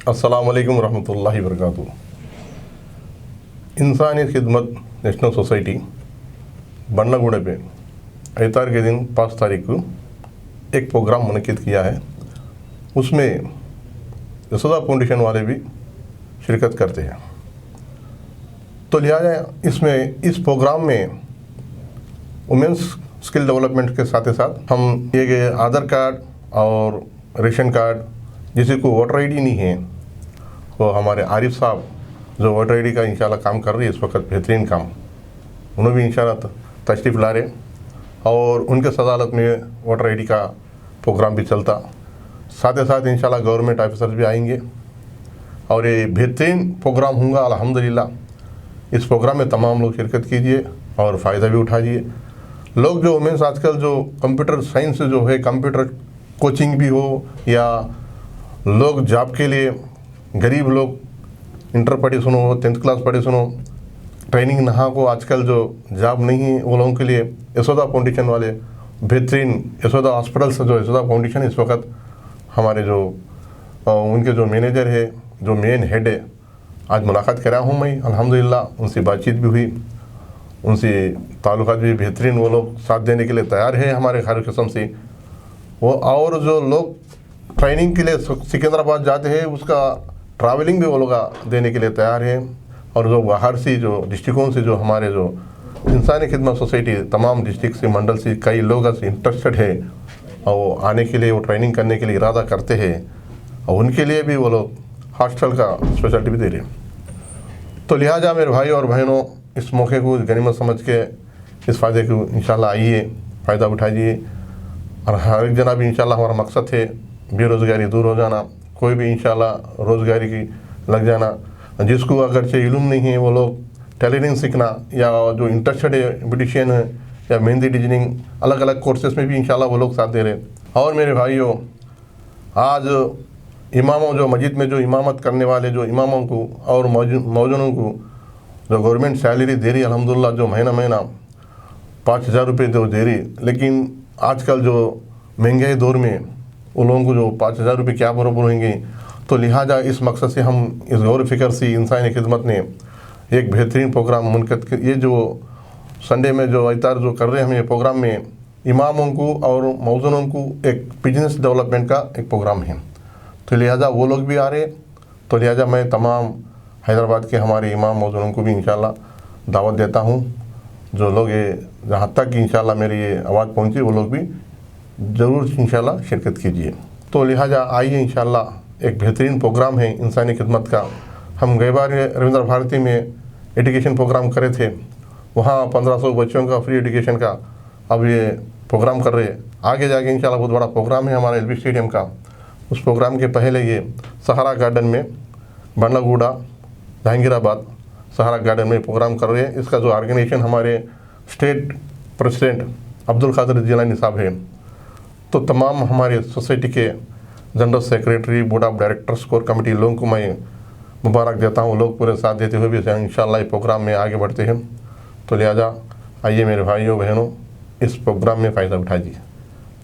अस्सलामुअलैकुम रहमतुल्लाहि वबरकातुहू। इंसानी खिदमत नेशनल सोसाइटी बंडलगुड़ा पे इतवार के दिन 5 तारीख को एक प्रोग्राम मुनक़िद किया है। उसमें यशोदा फाउंडेशन वाले भी शिरकत करते हैं। तो लिहाजा इस प्रोग्राम में वुमेंस स्किल डेवलपमेंट के साथ साथ हम दिए गए आधार कार्ड और रेशन कार्ड, जिसे को वोटर आईडी नहीं है, तो हमारे आरिफ साहब जो वोटर आईडी का इंशाल्लाह काम कर रही है इस वक्त, बेहतरीन काम, उन्होंने भी इंशाल्लाह तशरीफ़ ला रहे और उनके सदालत में वोटर आईडी का प्रोग्राम भी चलता। साथ ही साथ इंशाल्लाह गवर्नमेंट ऑफिसर्स भी आएंगे और ये बेहतरीन प्रोग्राम होगा अल्हम्दुलिल्लाह। इस प्रोग्राम में तमाम लोग शिरकत कीजिए और फ़ायदा भी उठाइए। लोग जो वुमेंस आजकल जो कंप्यूटर साइंस जो है, कंप्यूटर कोचिंग भी हो या लोग जॉब के लिए, गरीब लोग इंटर पढ़े सुनो, 10th क्लास पढ़े सुनो, ट्रेनिंग नहा को आजकल जो जॉब नहीं है, वो लोगों के लिए यशोदा फाउंडेशन वाले बेहतरीन यशोदा हॉस्पिटल से जो यशोदा फाउंडेशन इस वक्त हमारे जो उनके जो मैनेजर है, जो मेन हेड है, आज मुलाकात करा हूँ मैं अल्हम्दुलिल्लाह। उनसे बातचीत भी हुई, उनसे ताल्लुकात भी बेहतरीन, वो लोग साथ देने के लिए तैयार है हमारे हर किस्म से। वो और जो लोग ट्रेनिंग के लिए सिकंदराबाद जाते हैं उसका ट्रैवलिंग भी वो लोग देने के लिए तैयार है। और जो बाहर से जो डिस्ट्रिक्टों से जो हमारे जो इंसानी खिदमत सोसाइटी तमाम डिस्ट्रिक्ट से, मंडल से कई लोग इंटरेस्टेड है और आने के लिए, वो ट्रेनिंग करने के लिए इरादा करते हैं और उनके लिए भी वो लोग हॉस्टल का स्पेशलिटी भी दे रहे हैं। तो लिहाजा मेरे भाई और बहनों, इस मौके को गनीमत समझ के इस फ़ायदे को इंशाल्लाह आइए, फ़ायदा उठाइए। और हर एक जना भी इंशाल्लाह हमारा मकसद है बेरोज़गारी दूर हो जाना, कोई भी इंशाल्लाह रोज़गारी की लग जाना। जिसको अगरचे इल्म नहीं है वो लोग टेलरिंग सीखना, या जो इंटरेस्टेड है ब्यूटिशियन है या मेहंदी डिजाइनिंग, अलग अलग कोर्सेस में भी इंशाल्लाह वो लोग साथ दे रहे। और मेरे भाइयों, आज इमामों जो मस्जिद में जो इमामत करने वाले जो इमामों को और मौजूदों को जो गवर्नमेंट सैलरी दे रही अल्हम्दुलिल्लाह, जो महीना 5,000 रुपये जो दे रही, लेकिन आजकल जो महंगाई दौर में उन लोगों को जो 5,000 रुपये क्या बराबर होंगे। तो लिहाजा इस मकसद से हम इस गौर फिक्र से इंसानी खिदमत ने एक बेहतरीन प्रोग्राम मुनक़िद, ये जो संडे में जो इतार जो कर रहे हैं हम, ये प्रोग्राम में इमामों को और मौजूदों को एक बिजनेस डेवलपमेंट का एक प्रोग्राम है। तो लिहाजा वो लोग भी आ रहे, तो लिहाजा मैं तमाम हैदराबाद के हमारे इमाम मौजूदों को भी इंशाल्लाह दावत देता हूँ। जो लोग ये जहाँ तक इंशाल्लाह मेरी ये आवाज़ पहुँची, वो लोग भी ज़रूर इंशाल्लाह शिरकत कीजिए। तो लिहाजा आइए, इंशाल्लाह एक बेहतरीन प्रोग्राम है इंसानी खिदमत का। हम गए बार रविंद्र भारती में एजुकेशन प्रोग्राम करे थे, वहाँ 1500 बच्चों का फ्री एजुकेशन का अब ये प्रोग्राम कर रहे हैं। आगे जाके इंशाल्लाह बहुत बड़ा प्रोग्राम है हमारा एलबी स्टेडियम का। उस प्रोग्राम के पहले ये सहारा गार्डन में बंडलगुड़ा जहांगीराबाद सहारा गार्डन में प्रोग्राम कर रहे हैं। इसका जो ऑर्गेनाइजेशन हमारे स्टेट प्रेसिडेंट अब्दुल कादिर जिलानी साहब है। तो तमाम हमारे सोसाइटी के general secretary, board of directors, core committee लोगों को मैं मुबारक देता हूँ। लोग पूरे साथ देते हुए भी इंशाल्लाह इस प्रोग्राम में आगे बढ़ते हैं। तो लिहाजा आइए मेरे भाइयों बहनों, इस प्रोग्राम में फ़ायदा उठाइए,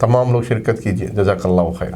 तमाम लोग शिरकत कीजिए। जज़ाकल्लाहु खैर।